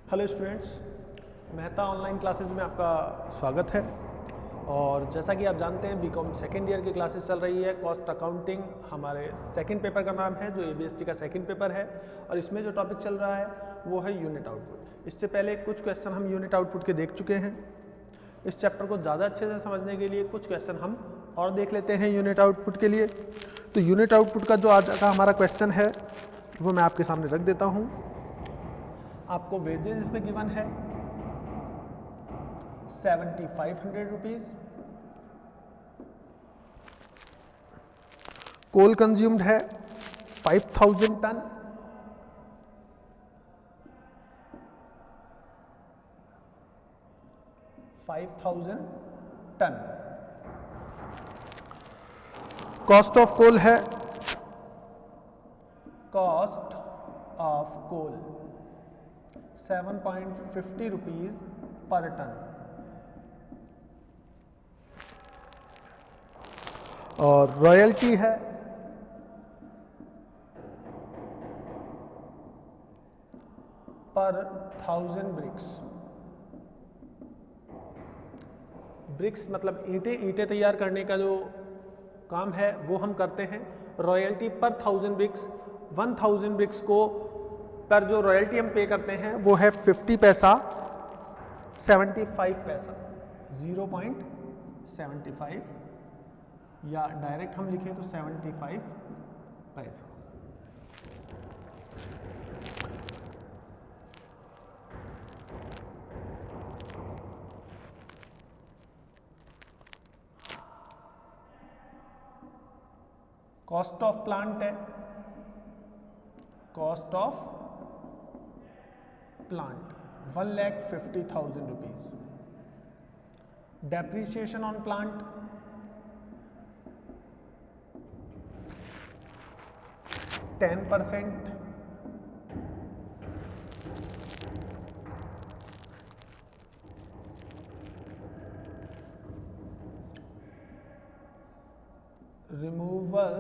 Hello students, Mehta online classes में आपका स्वागत है। और जैसा कि आप जानते हैं बीकॉम सेकेंड ईयर की क्लासेस चल रही है। कॉस्ट अकाउंटिंग हमारे सेकंड पेपर का नाम है, जो एबीएसटी का सेकंड पेपर है। और इसमें जो टॉपिक चल रहा है वो है यूनिट आउटपुट। इससे पहले कुछ क्वेश्चन हम यूनिट आउटपुट के देख चुके हैं। इस चैप्टर को ज़्यादा अच्छे से समझने के लिए कुछ क्वेश्चन हम और देख लेते हैं यूनिट आउटपुट के लिए। तो यूनिट आउटपुट का जो आज का हमारा क्वेश्चन है वो मैं आपके सामने रख देता हूँ। आपको वेजेज इसमें गिवन है 7500 रुपीज। कोल कंज्यूम्ड है 5000 टन। कॉस्ट ऑफ कोल है, cost of coal 7.50 rupees per ton. और रॉयल्टी है पर 1000 ब्रिक्स। ब्रिक्स मतलब ईंटें तैयार करने का जो काम है वो हम करते हैं। रॉयल्टी पर 1000 ब्रिक्स, 1000 ब्रिक्स को पर जो रॉयल्टी हम पे करते हैं वो है 50 पैसा, 75 पैसा, 0.75, या डायरेक्ट हम लिखें तो 75 पैसा। कॉस्ट ऑफ प्लांट है, cost of plant 1,50,000 rupees. Depreciation on plant 10%। Removal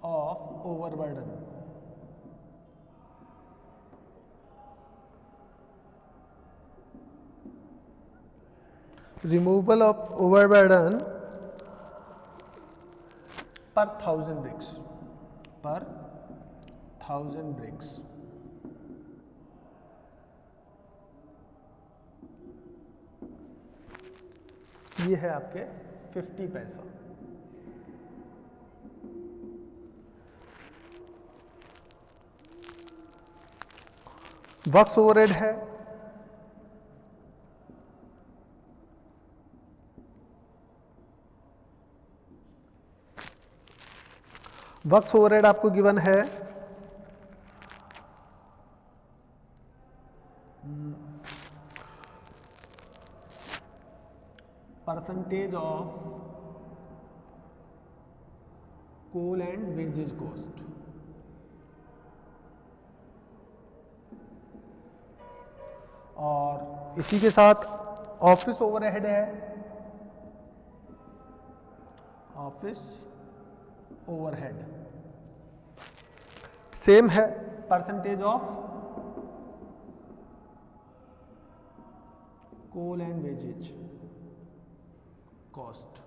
of overburden, removal of overburden पर 1000 ब्रिक्स, पर 1000 ब्रिक्स। ये है आपके 50 पैसा। वर्क्स ओवरहेड है वर्क्स ओवरहेड आपको गिवन है percentage of coal and wages cost. और इसी के साथ ऑफिस ओवरहेड है, ऑफिस ओवरहेड सेम है, percentage of coal and wages cost.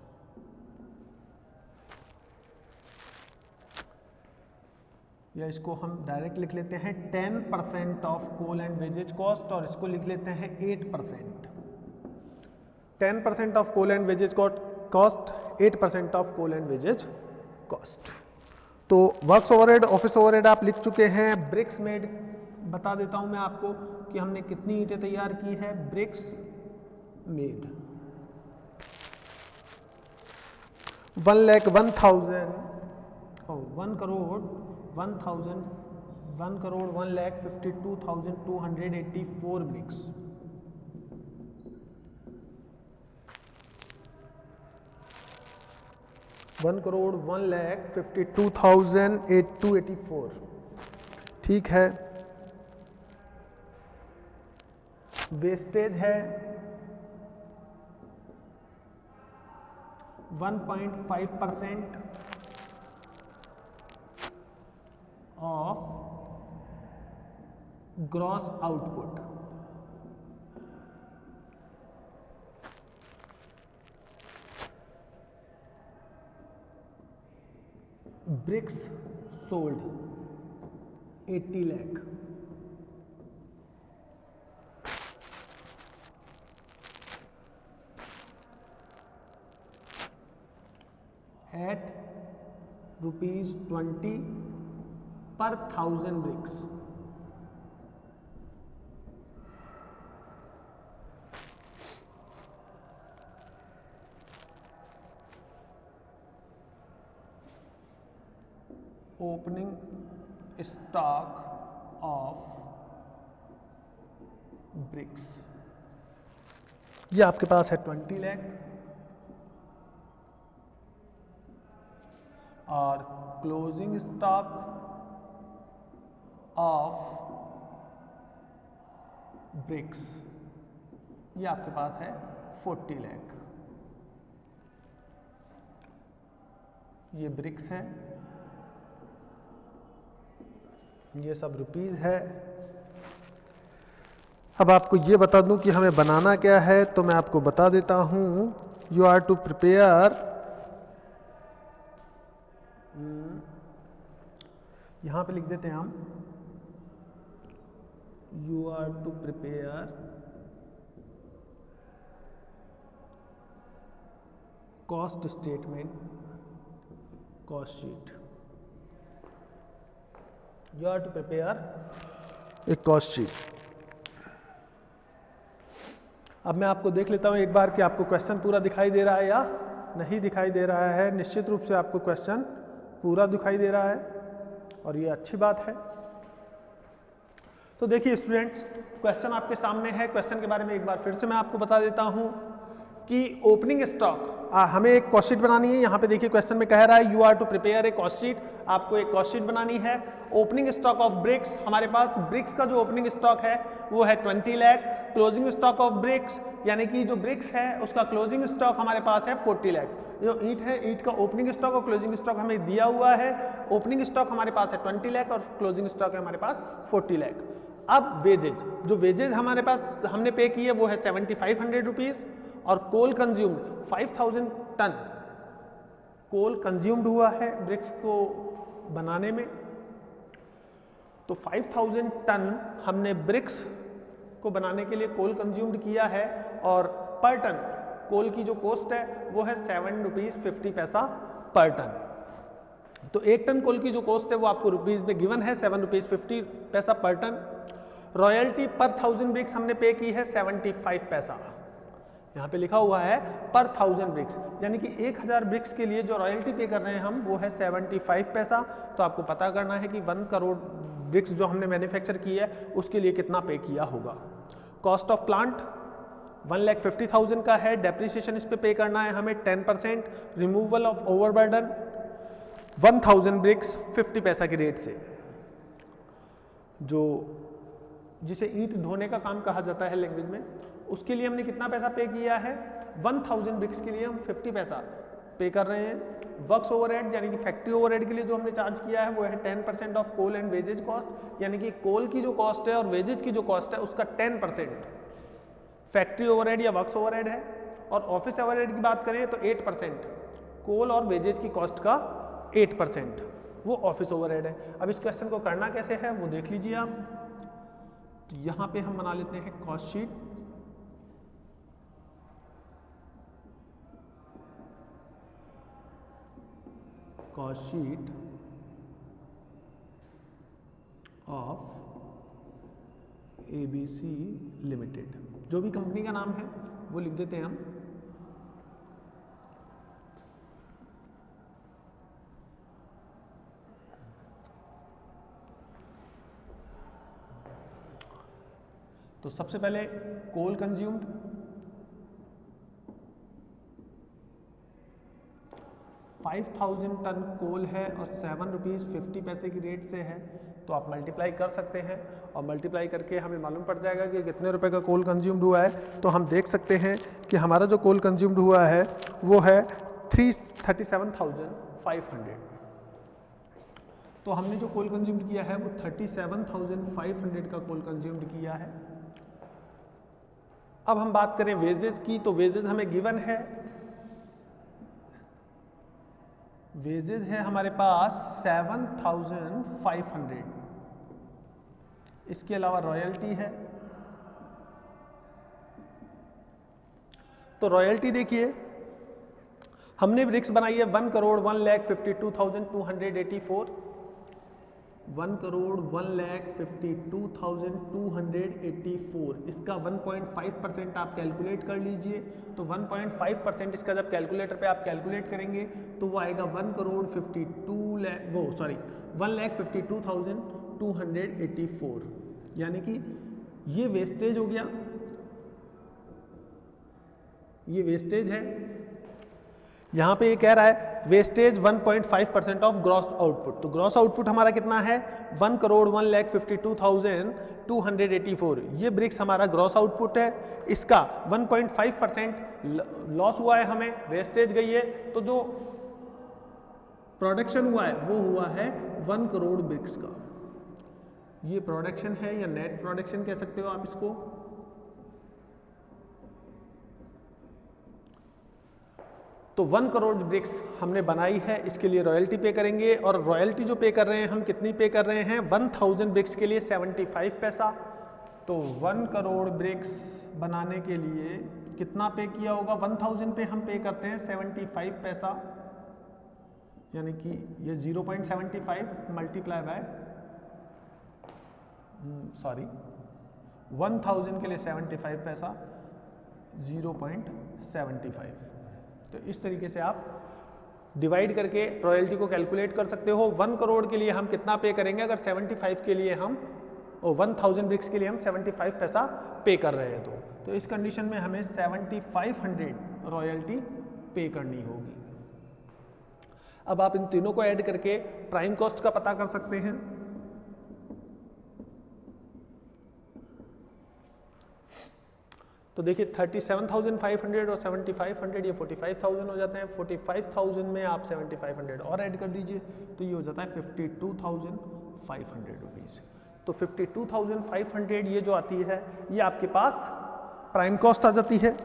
या इसको हम डायरेक्ट लिख लेते हैं 10% of coal and wages cost, और इसको लिख लेते हैं 8%। 10% of coal and wages cost, 8% of coal and wages cost. तो वर्क्स ओवरहेड, ऑफिस ओवरहेड आप लिख चुके हैं। ब्रिक्स मेड बता देता हूं मैं आपको कि हमने कितनी ईंटें तैयार की है। BRICS made 1,01,000, 1,52,284 BRICS. $1,52,284, ठीक है। वेस्टेज है 1.5% of gross output, bricks sold 80 lakh, at ₹20 per 1000 bricks. Opening stock of bricks, ये आपके पास है 20 लाख और क्लोजिंग स्टॉक ऑफ ब्रिक्स ये आपके पास है 40 लाख। ये ब्रिक्स है, ये सब रुपीस है। अब आपको ये बता दूं कि हमें बनाना क्या है, तो मैं आपको बता देता हूं। यू आर टू प्रिपेयर, यहां पे लिख देते हैं हम, you are to prepare cost statement, cost sheet. You are to prepare a cost sheet. अब मैं आपको देख लेता हूं एक बार कि आपको क्वेश्चन पूरा दिखाई दे रहा है या नहीं दिखाई दे रहा है। निश्चित रूप से आपको क्वेश्चन पूरा दिखाई दे रहा है और ये अच्छी बात है। तो देखिए स्टूडेंट्स, क्वेश्चन आपके सामने है। क्वेश्चन के बारे में एक बार फिर से मैं आपको बता देता हूं कि ओपनिंग स्टॉक, हमें एक कॉस्ट शीट बनानी है। यहाँ पे देखिए क्वेश्चन में कह रहा है you are to prepare a cost sheet, आपको एक कॉस्ट शीट बनानी है। ओपनिंग स्टॉक ऑफ ब्रिक्स, हमारे पास ब्रिक्स का जो ओपनिंग स्टॉक है वो है 20 lakh. Closing stock of BRICS यानी कि जो ब्रिक्स है उसका क्लोजिंग स्टॉक हमारे पास है 40 लाख। जो ईंट है, ईंट का ओपनिंग स्टॉक और क्लोजिंग स्टॉक हमें दिया हुआ है। ओपनिंग स्टॉक हमारे पास है 20 लाख और क्लोजिंग स्टॉक है हमारे पास 40 लाख। अब वेजेज, जो वेजेज हमारे पास हमने पे की है वो है 7500 रुपीज़ और कोल कंज्यूम्ड 5000 टन कोल कंज्यूम्ड हुआ है ब्रिक्स को बनाने में। तो 5000 टन हमने ब्रिक्स को बनाने के लिए कोल कंज्यूम्ड किया है और पर टन कोल की जो कॉस्ट है वो है ₹7.50 पर टन। तो 1 टन कोल की जो कॉस्ट है वो आपको रुपीज़ में गिवन है ₹7.50 पर टन। रॉयल्टी पर 1000 ब्रिक्स हमने पे की है 75 पैसा, यहाँ पे लिखा हुआ है पर 1000 ब्रिक्स, यानी कि 1000 ब्रिक्स के लिए जो रॉयल्टी पे कर रहे हैं हम वो है 75 पैसा। तो आपको पता करना है कि 1 करोड़ ब्रिक्स जो हमने मैन्युफैक्चर की है उसके लिए कितना पे किया होगा। कॉस्ट ऑफ प्लांट 1,50,000 का है। डेप्रिसिएशन इस पे करना है हमें 10%। रिमूवल ऑफ ओवरबर्डन 1000 ब्रिक्स 50 पैसा की रेट से, जो जिसे ईंट ढोने का काम कहा जाता है लैंग्वेज में, उसके लिए हमने कितना पैसा पे किया है 1000 ब्रिक्स के लिए हम 50 पैसा पे कर रहे हैं। वर्क्स ओवरहेड यानी कि फैक्ट्री ओवरहेड के लिए जो हमने चार्ज किया है वो है 10% of coal and wages cost, यानी कि कोल की जो कॉस्ट है और वेजेज की जो कॉस्ट है उसका 10% फैक्ट्री ओवरहेड या वर्क्स ओवरहेड है। और ऑफिस ओवरहेड की बात करें तो 8%, कोल और वेजेज की कॉस्ट का 8% वो ऑफिस ओवरहेड है। अब इस क्वेश्चन को करना कैसे है वो देख लीजिए आप। तो यहाँ पे हम बना लेते हैं cost sheet. Cost sheet of ABC limited, जो भी कंपनी का नाम है वो लिख देते हैं हम। तो सबसे पहले कोल कंज्यूम्ड 5000 टन कोल है और ₹7.50 की रेट से है, तो आप मल्टीप्लाई कर सकते हैं और मल्टीप्लाई करके हमें मालूम पड़ जाएगा कि कितने रुपए का कोल कंज्यूम्ड हुआ है। तो हम देख सकते हैं कि हमारा जो कोल कंज्यूम्ड हुआ है वो है 37,500। तो हमने जो कोल कंज्यूम्ड किया है वो 37,500 का कोल कंज्यूम्ड किया है। अब हम बात करें वेजेस की, तो वेजेस हमें गिवन है, वेजेस है हमारे पास 7,500। इसके अलावा रॉयल्टी है, तो रॉयल्टी देखिए हमने ब्रिक्स बनाई है 1,52,284, 1,52,284। इसका 1.5% आप कैलकुलेट कर लीजिए, तो 1.5% इसका जब कैलकुलेटर पे आप कैलकुलेट करेंगे तो वो आएगा 1,52,284, यानी कि ये वेस्टेज हो गया, ये वेस्टेज है। यहाँ पे ये कह रहा है वेस्टेज 1.5% ऑफ ग्रॉस आउटपुट, तो ग्रॉस आउटपुट हमारा कितना है 1,52,284। ये ब्रिक्स हमारा ग्रॉस आउटपुट है, इसका 1.5% लॉस हुआ है, हमें वेस्टेज गई है, तो जो प्रोडक्शन हुआ है वो हुआ है 1 करोड़ ब्रिक्स का। ये प्रोडक्शन है या नेट प्रोडक्शन कह सकते हो आप इसको। तो 1 करोड़ ब्रिक्स हमने बनाई है, इसके लिए रॉयल्टी पे करेंगे, और रॉयल्टी जो पे कर रहे हैं हम कितनी पे कर रहे हैं 1000 ब्रिक्स के लिए 75 पैसा। तो 1 करोड़ ब्रिक्स बनाने के लिए कितना पे किया होगा, 1000 पे हम पे करते हैं 75 पैसा, यानी कि ये 0.75 मल्टीप्लाई बाय 1000 के लिए 75 पैसा 0.75। तो इस तरीके से आप डिवाइड करके रॉयल्टी को कैलकुलेट कर सकते हो। 1 करोड़ के लिए हम कितना पे करेंगे, अगर 75 के लिए हम 1000 ब्रिक्स के लिए हम 75 पैसा पे कर रहे हैं, तो इस कंडीशन में हमें 7500 रॉयल्टी पे करनी होगी। अब आप इन तीनों को ऐड करके प्राइम कॉस्ट का पता कर सकते हैं। तो देखिए 37,500 और 7,500 ये 45,000 हो जाते हैं। 45,000 में आप 7,500 और ऐड कर दीजिए तो ये हो जाता है 52,500 रुपीज़। तो 52,500 ये जो आती है ये आपके पास प्राइम कॉस्ट आ जाती है।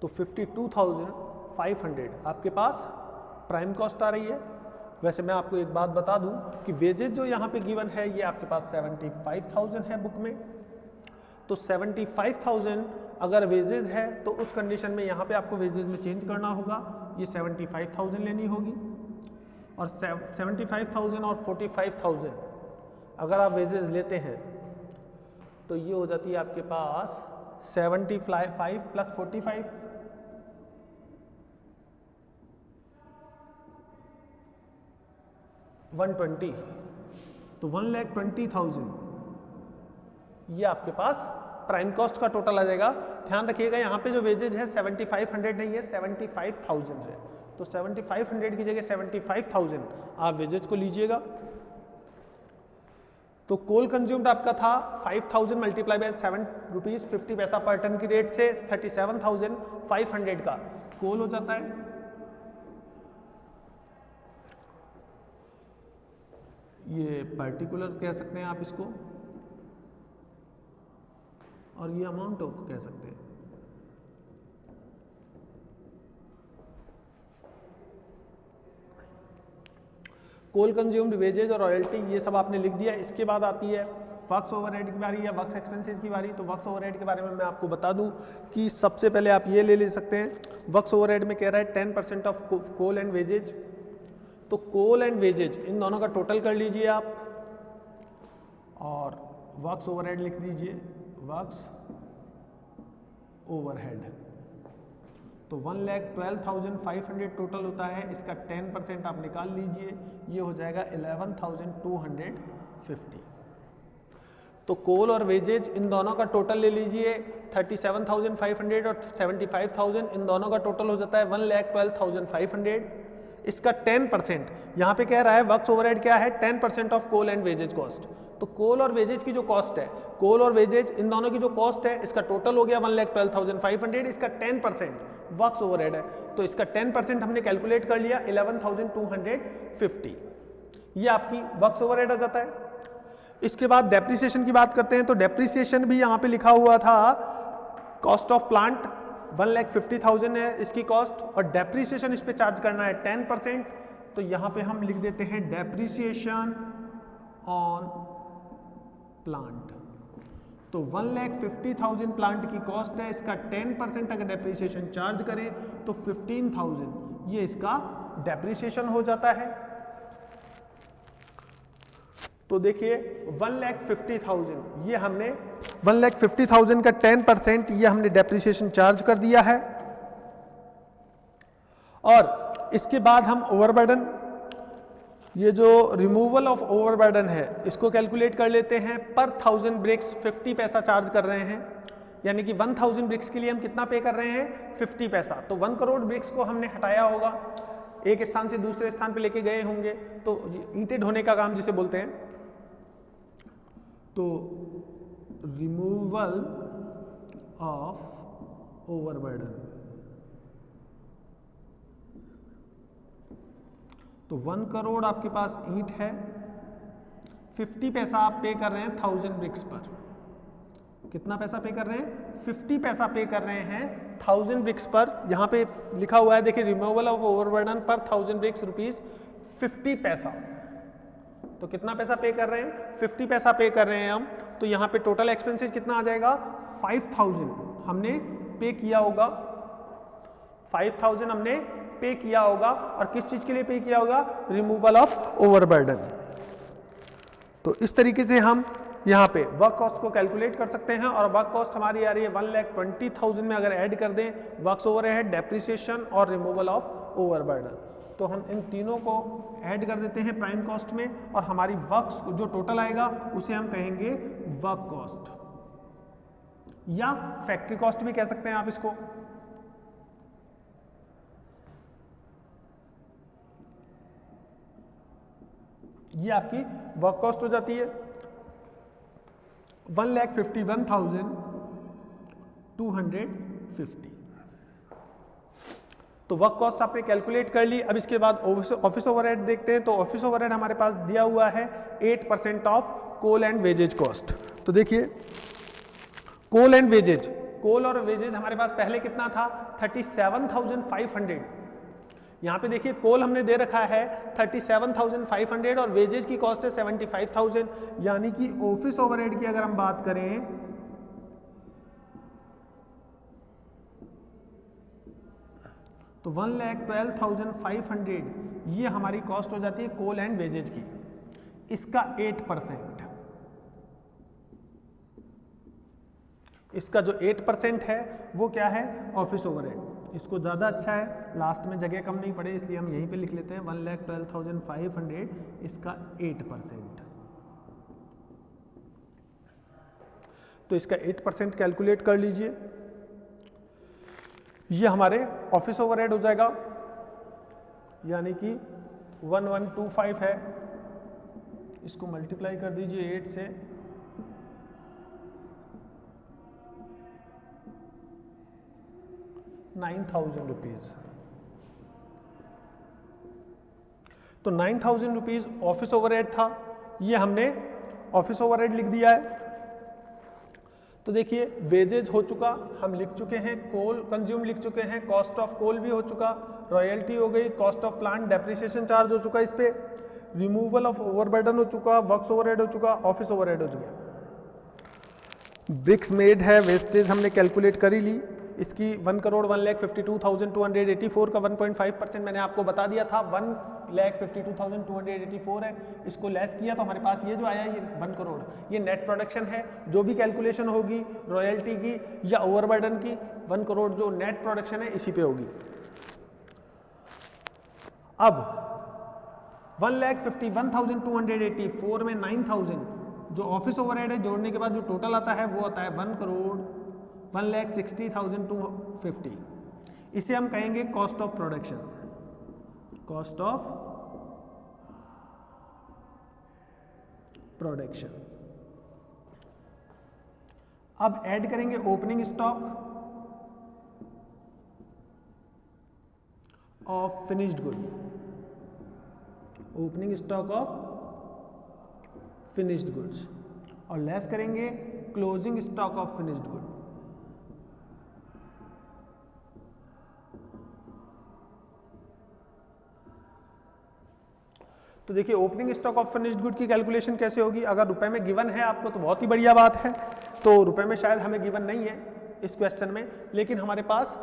तो 52,500 आपके पास प्राइम कॉस्ट आ रही है। वैसे मैं आपको एक बात बता दूं कि वेजेज जो यहाँ पे गिवन है ये आपके पास 75,000 है बुक में। तो 75,000 अगर वेजेज है तो उस कंडीशन में यहाँ पे आपको वेजेज में चेंज करना होगा, ये 75,000 लेनी होगी। और 75,000 और 45,000 अगर आप वेजेज लेते हैं तो ये हो जाती है आपके पास 75 प्लस 45 120, तो 1,20,000 ये आपके पास प्राइम कॉस्ट का टोटल आ जाएगा। ध्यान रखिएगा यहाँ पे जो वेजेज है 7,500 नहीं है 75,000 है, तो 7,500 की जगह 75,000 आप वेजेज को लीजिएगा। तो कोल कंज्यूम्ड आपका था 5,000 मल्टीप्लाई बाय 7 रुपीज़ 50 पैसा पर टन की रेट से 37,500 का कोल हो जाता है। ये पर्टिकुलर कह सकते हैं आप इसको, और ये अमाउंट कह सकते हैं। कोल कंज्यूम्ड, वेजेज और रॉयल्टी ये सब आपने लिख दिया। इसके बाद आती है वर्क्स ओवरहेड की बारी या वर्क्स एक्सपेंसेस की बारी। तो वर्क्स ओवरहेड के बारे में मैं आपको बता दूं कि सबसे पहले आप ये ले सकते हैं, वर्क्स ओवरहेड में कह रहा है 10% ऑफ कोल एंड वेजेज। तो कोल एंड वेजेज इन दोनों का टोटल कर लीजिए आप और वर्क्स ओवरहेड लिख दीजिए, वर्क्स ओवरहेड। तो 1,12,500 टोटल होता है, इसका 10% आप निकाल लीजिए, ये हो जाएगा 11,250। तो कोल और वेजेज इन दोनों का टोटल ले लीजिए 37,500 और 75,000 इन दोनों का टोटल हो जाता है 1,12,500। इसका 10%, यहाँ पे कह रहा है वर्क्स ओवरहेड क्या है 10% of coal and wages cost. तो कोल और वेजेज की जो कॉस्ट है, कोल और वेजेज इन दोनों की जो कॉस्ट है, इसका टोटल हो गया 1,12,500, इसका 10% वर्क्स ओवरहेड है, तो इसका 10% हमने कैलकुलेट कर लिया 11,250, ये आपकी वर्क्स ओवरहेड आ जाता है। इसके बाद डेप्रिसिएशन की बात करते हैं, तो डेप्रिसिएशन भी यहाँ पे लिखा हुआ था कॉस्ट ऑफ प्लांट 1,50,000 है इसकी कॉस्ट, और डेप्रिसिएशन इस पे चार्ज करना है 10%, तो यहाँ पे हम लिख देते हैं डेप्रिसिएशन ऑन प्लांट। तो 1,50,000 प्लांट की कॉस्ट है, इसका 10% अगर डेप्रिसिएशन चार्ज करें तो 15,000 ये इसका डेप्रिसिएशन हो जाता है। तो देखिए 1,50,000 ये हमने 1,50,000 का 10% ये हमने डेप्रिसिएशन चार्ज कर दिया है। और इसके बाद हम ओवरबर्डन, ये जो रिमूवल ऑफ ओवरबर्डन है इसको कैलकुलेट कर लेते हैं। पर 1000 ब्रिक्स 50 पैसा चार्ज कर रहे हैं, यानी कि 1000 ब्रिक्स के लिए हम कितना पे कर रहे हैं 50 पैसा। तो 1 करोड़ ब्रिक्स को हमने हटाया होगा, एक स्थान से दूसरे स्थान पे लेके गए होंगे, तो ईंटें ढोने का काम जिसे बोलते हैं। तो रिमूवल ऑफ ओवरबर्डन, तो 1 करोड़ आपके पास ईंट है, 50 पैसा आप पे कर रहे हैं 1000 ब्रिक्स पर। कितना पैसा पे कर रहे हैं 50 पैसा पे कर रहे हैं 1000 ब्रिक्स पर। यहाँ पे लिखा हुआ है देखिए रिमूवल ऑफ ओवरबर्डन पर 1000 ब्रिक्स ₹50 पैसा। तो कितना पैसा पे कर रहे हैं 50 पैसा पे कर रहे हैं हम। तो यहाँ पे टोटल एक्सपेंसेस कितना आ जाएगा 5000 हमने पे किया होगा, 5000 हमने पे किया होगा। और किस चीज के लिए पे किया होगा रिमूवल ऑफ ओवरबर्डन। तो इस तरीके से हम यहाँ पे वर्क कॉस्ट को कैलकुलेट कर सकते हैं। और वर्क कॉस्ट हमारी आ रही है 1,20,000 में अगर ऐड कर दें वर्क्स ओवरहेड, डेप्रिसिएशन और रिमूवल ऑफ ओवरबर्डन, तो हम इन तीनों को ऐड कर देते हैं प्राइम कॉस्ट में, और हमारी वर्क्स जो टोटल आएगा उसे हम कहेंगे वर्क कॉस्ट, या फैक्ट्री कॉस्ट भी कह सकते हैं आप इसको। ये आपकी वर्क कॉस्ट हो जाती है 1,51,250। तो वर्क कॉस्ट आपने कैलकुलेट कर ली। अब इसके बाद ऑफिस ओवरहेड देखते हैं। तो ऑफिस ओवरहेड हमारे पास दिया हुआ है 8% of coal and wages cost. तो देखिए कोल एंड वेजेज, कोल और वेजेज हमारे पास पहले कितना था 37,500। यहाँ पे देखिए कोल हमने दे रखा है 37,500 और वेजेज की कॉस्ट है 75,000। यानी कि ऑफिस ओवरहेड की अगर हम बात करें तो 1,12,500 ये हमारी कॉस्ट हो जाती है कोल एंड वेजेज की। इसका 8%, इसका जो 8% है वो क्या है ऑफिस ओवरहेड। इसको ज़्यादा अच्छा है, लास्ट में जगह कम नहीं पड़े, इसलिए हम यहीं पे लिख लेते हैं 1,12,500 इसका 8%। तो इसका 8% कैलकुलेट कर लीजिए, ये हमारे ऑफिस ओवरहेड हो जाएगा, यानी कि 1125 है। इसको मल्टीप्लाई कर दीजिए 8 से, ₹9,000। तो 9,000 रुपीज ऑफिस ओवरहेड था, ये हमने ऑफिस ओवरहेड लिख दिया है। तो देखिए वेजेज हो चुका, हम लिख चुके हैं, कोल कंज्यूम लिख चुके हैं, कॉस्ट ऑफ कोल भी हो चुका, रॉयल्टी हो गई, cost of plant depreciation charge हो चुका, इस पे रिमूवल ऑफ ओवरबर्डन हो चुका, वर्क्स ओवरहेड हो चुका, ऑफिस ओवरहेड हो चुका। ब्रिक्स मेड है, वेस्टेज हमने कैलकुलेट कर ही ली, इसकी 1,52,284 का 1.5% मैंने आपको बता दिया था, 1,52,284 है। इसको लेस किया तो हमारे पास ये जो आया ये 1 करोड़, ये नेट प्रोडक्शन है। जो भी कैलकुलेशन होगी रॉयल्टी की या ओवरबर्डन की, 1 करोड़ जो नेट प्रोडक्शन है इसी पे होगी। अब 1,51,284 में 9,000 जो ऑफिस ओवरहेड है जोड़ने के बाद जो टोटल आता है वो आता है 1,60,250। इसे हम कहेंगे cost of production. Cost of production. अब ऐड करेंगे opening stock of finished good, opening stock of finished goods, और लेस करेंगे closing stock of finished good. तो देखिए opening stock of finished good की कैलकुलेशन कैसे होगी। अगर रुपए में गिवन है आपको तो बहुत ही बढ़िया बात है, तो रुपए में शायद हमें गिवन नहीं है इस क्वेश्चन में, लेकिन हमारे पास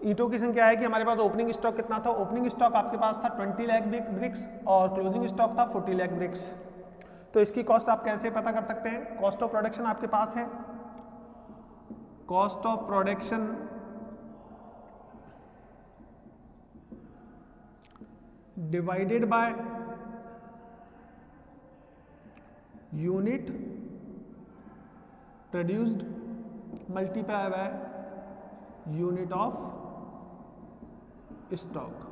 ईंटों की संख्या है कि हमारे पास ओपनिंग स्टॉक कितना था। ओपनिंग स्टॉक आपके पास था 20 लाख ब्रिक्स और क्लोजिंग स्टॉक था 40 लाख ब्रिक्स। तो इसकी कॉस्ट आप कैसे पता कर सकते हैं। कॉस्ट ऑफ प्रोडक्शन आपके पास है, cost of production divided by unit produced multiply by unit of stock.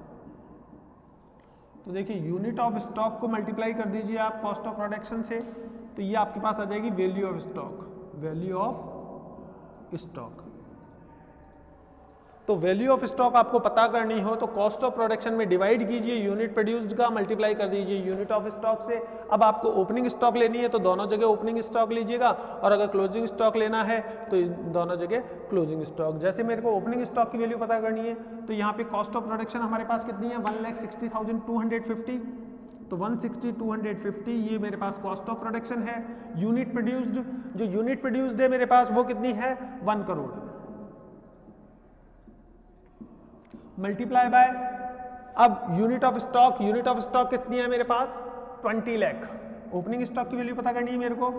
तो देखिए यूनिट ऑफ स्टॉक को मल्टीप्लाई कर दीजिए आप कॉस्ट ऑफ प्रोडक्शन से, तो ये आपके पास आ जाएगी value of stock, value of stock. तो वैल्यू ऑफ स्टॉक आपको पता करनी हो तो कॉस्ट ऑफ प्रोडक्शन में डिवाइड कीजिए यूनिट प्रोड्यूस्ड का, मल्टीप्लाई कर दीजिए यूनिट ऑफ स्टॉक से। अब आपको ओपनिंग स्टॉक लेनी है तो दोनों जगह ओपनिंग स्टॉक लीजिएगा, और अगर क्लोजिंग स्टॉक लेना है तो दोनों जगह क्लोजिंग स्टॉक। जैसे मेरे को ओपनिंग स्टॉक की वैल्यू पता करनी है तो यहाँ पे कॉस्ट ऑफ प्रोडक्शन हमारे पास कितनी है 1,60,250, तो 160,250 ये मेरे पास कॉस्ट ऑफ प्रोडक्शन है। यूनिट प्रोड्यूस्ड, जो यूनिट प्रोड्यूस्ड है मेरे पास वो कितनी है 1 करोड़, मल्टीप्लाई बाय, अब unit of stock, unit of stock कितनी है मेरे पास 20 लाख। ओपनिंग स्टॉक की वैल्यू पता करनी है मेरे को,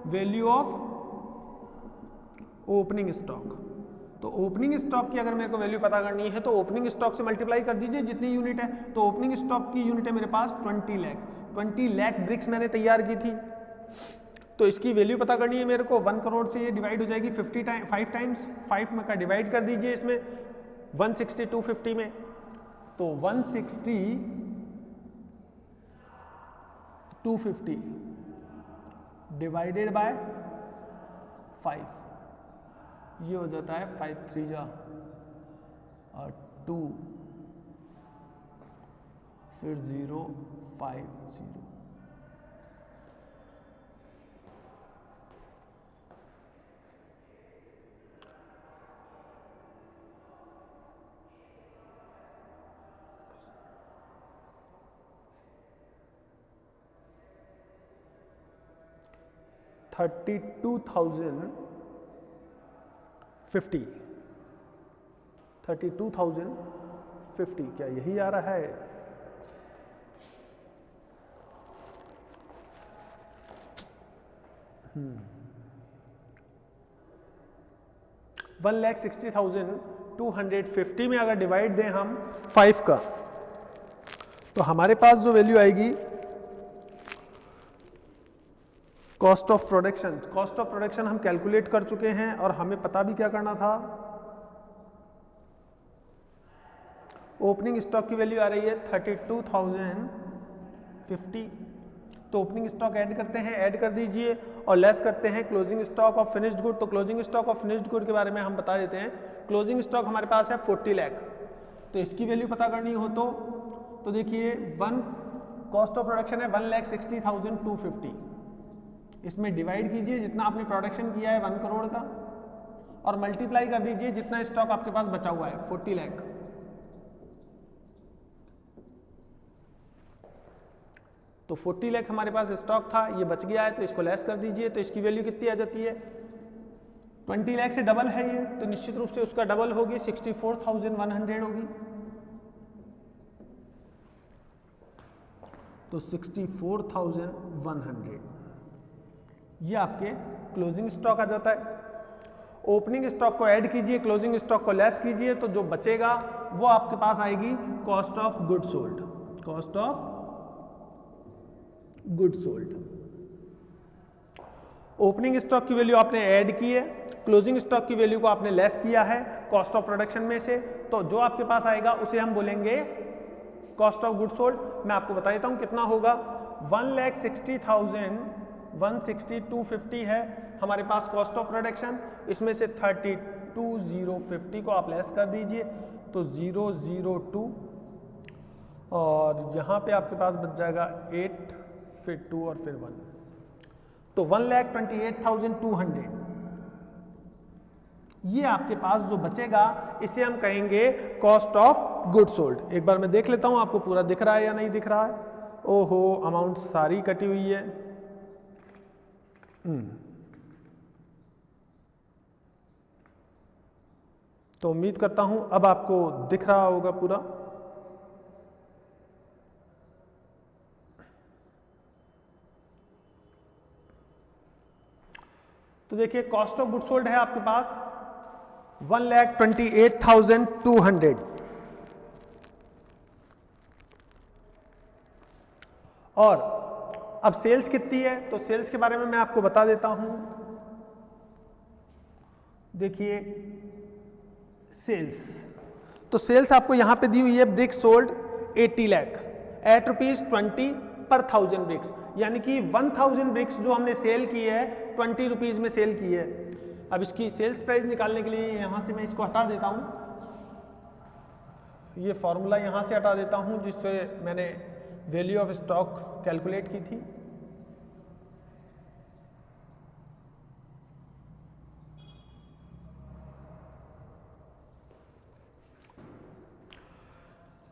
वैल्यू ऑफ ओपनिंग स्टॉक। तो ओपनिंग स्टॉक की अगर मेरे को वैल्यू पता करनी है तो ओपनिंग स्टॉक से मल्टीप्लाई कर दीजिए जितनी यूनिट है। तो ओपनिंग स्टॉक की यूनिट है मेरे पास 20 लाख, 20 लाख ब्रिक्स मैंने तैयार की थी, तो इसकी वैल्यू पता करनी है मेरे को। 1 करोड़ से ये डिवाइड हो जाएगी 5 टाइम्स, 5 में का डिवाइड कर दीजिए इसमें 160 250 में, तो 160 250 डिवाइडेड बाय 5, ये हो जाता है 5 3 जा और 2 फिर 0 5 0। $32,050 क्या यही आ रहा है? $1,60,250 में अगर डिवाइड दें हम 5 का, तो हमारे पास जो वैल्यू आएगी cost of production, cost of production हम कैलकुलेट कर चुके हैं और हमें पता भी क्या करना था, ओपनिंग स्टॉक की वैल्यू आ रही है 32,050। तो ओपनिंग स्टॉक ऐड करते हैं, ऐड कर दीजिए और लेस करते हैं closing stock of finished good. तो closing stock of finished good के बारे में हम बता देते हैं। क्लोजिंग स्टॉक हमारे पास है 40 लाख, तो इसकी वैल्यू पता करनी हो तो देखिए कॉस्ट ऑफ प्रोडक्शन है 1,60,250, इसमें डिवाइड कीजिए जितना आपने प्रोडक्शन किया है 1 करोड़ का और मल्टीप्लाई कर दीजिए जितना स्टॉक आपके पास बचा हुआ है 40 लाख। तो 40 लाख हमारे पास स्टॉक था, ये बच गया है, तो इसको लेस कर दीजिए, तो इसकी वैल्यू कितनी आ जाती है 20 लाख से डबल है ये, तो निश्चित रूप से उसका डबल होगी 64,100 होगी। तो 64,100 ये आपके क्लोजिंग स्टॉक आ जाता है। ओपनिंग स्टॉक को ऐड कीजिए, क्लोजिंग स्टॉक को लेस कीजिए, तो जो बचेगा वो आपके पास आएगी cost of good sold, cost of good sold. Opening stock की वैल्यू आपने ऐड की है, क्लोजिंग स्टॉक की वैल्यू को आपने लेस किया है कॉस्ट ऑफ प्रोडक्शन में से, तो जो आपके पास आएगा उसे हम बोलेंगे कॉस्ट ऑफ गुड सोल्ड मैं आपको बता देता हूँ कितना होगा। 1,60,000 160,250 है हमारे पास कॉस्ट ऑफ प्रोडक्शन, इसमें से 32,050 को आप लेस कर दीजिए तो 002 और यहाँ पे आपके पास बच जाएगा 8 फिर 2 और फिर 1 तो 1,28,200 ये आपके पास जो बचेगा इसे हम कहेंगे कॉस्ट ऑफ गुड सोल्ड। एक बार मैं देख लेता हूं आपको पूरा दिख रहा है या नहीं दिख रहा है। ओहो अमाउंट सारी कटी हुई है। तो उम्मीद करता हूं अब आपको दिख रहा होगा पूरा। तो देखिए कॉस्ट ऑफ गुड सोल्ड है आपके पास 1,28,200 और अब सेल्स कितनी है तो सेल्स के बारे में मैं आपको बता देता हूं। देखिए सेल्स, तो सेल्स आपको यहां पे दी हुई है ब्रिक्स सोल्ड 80 लाख एट ₹20 पर 1000 ब्रिक्स, यानी कि 1000 ब्रिक्स जो हमने सेल की है 20 रुपीज में सेल की है। अब इसकी सेल्स प्राइस निकालने के लिए यहां से मैं इसको हटा देता हूं, ये फॉर्मूला यहां से हटा देता हूं जिससे मैंने वैल्यू ऑफ स्टॉक कैलकुलेट की थी।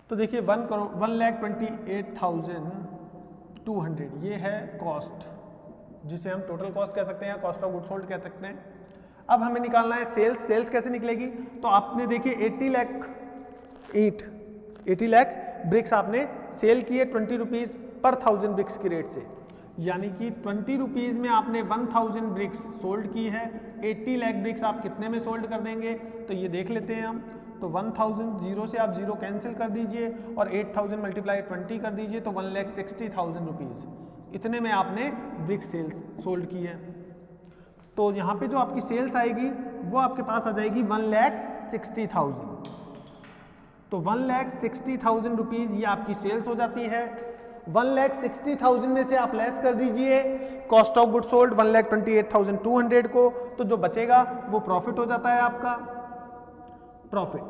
तो देखिए 1,28,200 ये है कॉस्ट, जिसे हम टोटल कॉस्ट कह सकते हैं, कॉस्ट ऑफ गुड सोल्ड कह सकते हैं। अब हमें निकालना है सेल्स। सेल्स कैसे निकलेगी तो आपने देखिए 80 लाख ब्रिक्स आपने सेल किए 20 रुपीज पर 1000 ब्रिक्स की रेट से, यानी कि 20 रुपीज में आपने 1000 ब्रिक्स सोल्ड की है। 80 लाख ब्रिक्स आप कितने में सोल्ड कर देंगे तो ये देख लेते हैं हम। तो 1000 जीरो से आप जीरो कैंसिल कर दीजिए और 8000 मल्टीप्लाई 20 कर दीजिए तो 1,60,000 रुपीज इतने में आपने ब्रिक्स सेल्स सोल्ड की है। तो यहाँ पे जो आपकी सेल्स आएगी वो आपके पास आ जाएगी 1,60,000। तो 1,60,000 रुपीज ये आपकी सेल्स हो जाती है। 1,60,000 में से आप लेस कर दीजिए कॉस्ट ऑफ गुड सोल्ड 1,28,200 को, तो जो बचेगा वो प्रॉफिट हो जाता है आपका। प्रॉफिट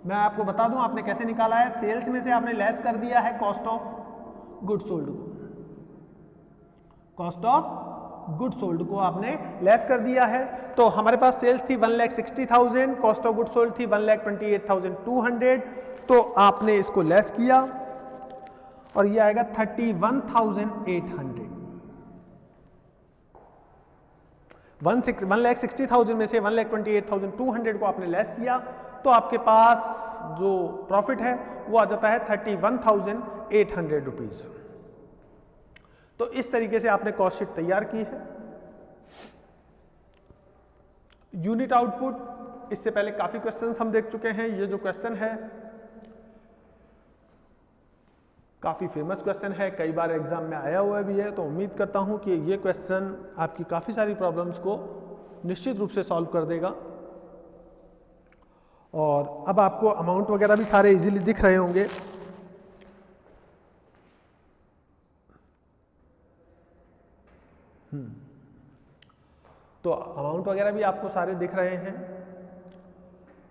मैं आपको बता दूं आपने कैसे निकाला है। सेल्स में से आपने लेस कर दिया है कॉस्ट ऑफ गुड सोल्ड को, कॉस्ट ऑफ गुड सोल्ड को आपने लेस कर दिया है। तो हमारे पास सेल्स थी 1,60,000, कॉस्ट ऑफ गुड सोल्ड थी 1,28,200, तो आपने इसको लेस किया और ये आएगा 31,800। 1,60,000 में से 1,28,200 को आपने लेस किया तो आपके पास जो प्रॉफिट है वो आ जाता है 31,800 रुपीज। तो इस तरीके से आपने कॉस्ट शीट तैयार की है। यूनिट आउटपुट, इससे पहले काफी क्वेश्चंस हम देख चुके हैं। ये जो क्वेश्चन है काफी फेमस क्वेश्चन है, कई बार एग्जाम में आया हुआ भी है, तो उम्मीद करता हूं कि ये क्वेश्चन आपकी काफी सारी प्रॉब्लम्स को निश्चित रूप से सॉल्व कर देगा। और अब आपको अमाउंट वगैरह भी सारे इजीली दिख रहे होंगे। तो अमाउंट वगैरह भी आपको सारे दिख रहे हैं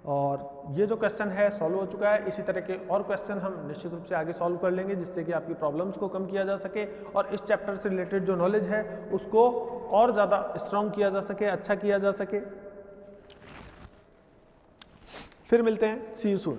और ये जो क्वेश्चन है सॉल्व हो चुका है। इसी तरह के और क्वेश्चन हम निश्चित रूप से आगे सॉल्व कर लेंगे जिससे कि आपकी प्रॉब्लम्स को कम किया जा सके और इस चैप्टर से रिलेटेड जो नॉलेज है उसको और ज़्यादा स्ट्रॉन्ग किया जा सके, अच्छा किया जा सके। फिर मिलते हैं, सी यू सून।